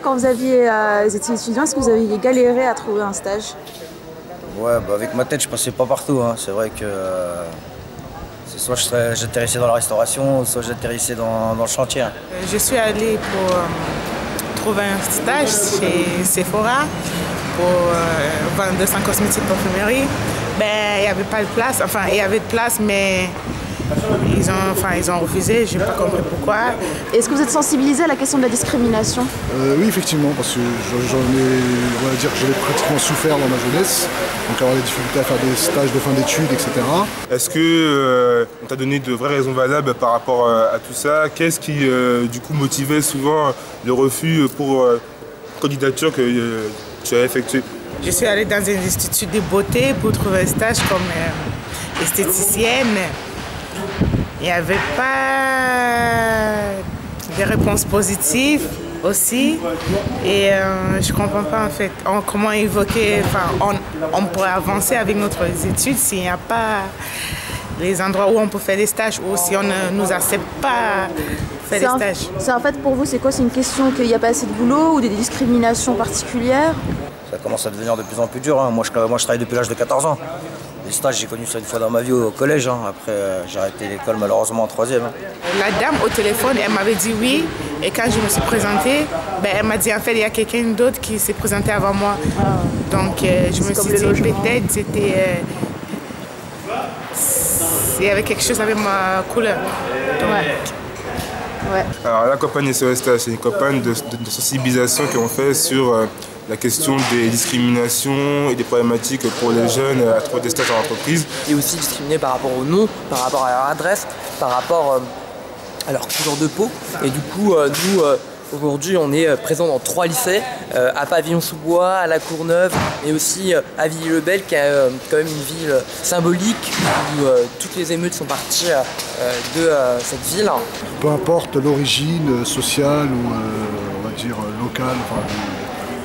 quand vous étiez étudiant, est-ce que vous aviez galéré à trouver un stage? Ouais, bah avec ma tête, je passais pas partout. Hein. C'est vrai que soit j'atterrissais dans la restauration, soit j'atterrissais dans le chantier. Hein. Je suis allée pour trouver un stage chez Sephora pour vendre 200 cosmétiques parfumerie. Ben, il n'y avait pas de place. Enfin, il y avait de place, mais ils ont refusé. Je n'ai pas compris pourquoi. Est-ce que vous êtes sensibilisé à la question de la discrimination? Oui, effectivement, parce que je l'ai pratiquement souffert dans ma jeunesse. Donc avoir des difficultés à faire des stages de fin d'études, etc. Est-ce que on t'a donné de vraies raisons valables par rapport à tout ça? Qu'est-ce qui, du coup, motivait souvent le refus pour candidature que tu as effectuée? Je suis allée dans un institut de beauté pour trouver un stage comme esthéticienne. Il n'y avait pas de réponses positives aussi. Et je ne comprends pas en fait comment évoquer, on pourrait avancer avec notre études s'il n'y a pas les endroits où on peut faire des stages ou si on ne nous accepte pas faire des stages. En fait, pour vous, c'est quoi? C'est une question qu'il n'y a pas assez de boulot ou des discriminations particulières? Ça commence à devenir de plus en plus dur. Hein. Moi, je travaille depuis l'âge de 14 ans. Les stages, j'ai connu ça une fois dans ma vie au collège. Hein. Après, j'ai arrêté l'école malheureusement en 3e. Hein. La dame au téléphone, elle m'avait dit oui. Et quand je me suis présentée, elle m'a dit en fait, il y a quelqu'un d'autre qui s'est présenté avant moi. Donc, je me suis dit peut-être il y avait quelque chose avec ma couleur. Ouais. Alors la campagne SOS Stage, c'est une campagne de sensibilisation qu'on fait sur la question des discriminations et des problématiques pour les jeunes à trouver des stages en entreprise. Et aussi discriminés par rapport au nom, par rapport à leur adresse, par rapport à leur couleur de peau. Et du coup, nous, aujourd'hui, on est présent dans 3 lycées, à Pavillon-sous-Bois, à La Courneuve, et aussi à Villiers-le-Bel, qui est quand même une ville symbolique, où toutes les émeutes sont parties de cette ville. Peu importe l'origine sociale ou on va dire locale,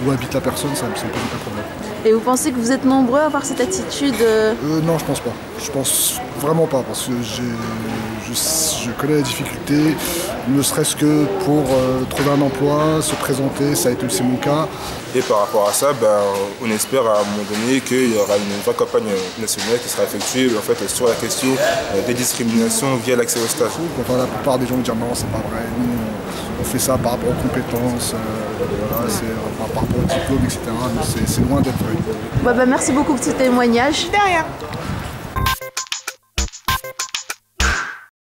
où habite la personne, ça ne me pose pas de problème. Et vous pensez que vous êtes nombreux à avoir cette attitude? Non, je pense pas. Je pense vraiment pas, parce que je connais la difficulté, ne serait-ce que pour trouver un emploi, se présenter, ça a été aussi mon cas. Et par rapport à ça, on espère à un moment donné qu'il y aura une vraie campagne nationale qui sera effectuée en fait, sur la question des discriminations via l'accès au stage. La plupart des gens vont dire non, c'est pas vrai, nous on fait ça par rapport aux compétences, par rapport au diplôme, etc. Mais c'est loin d'être vrai. Merci beaucoup pour ce témoignage. De rien.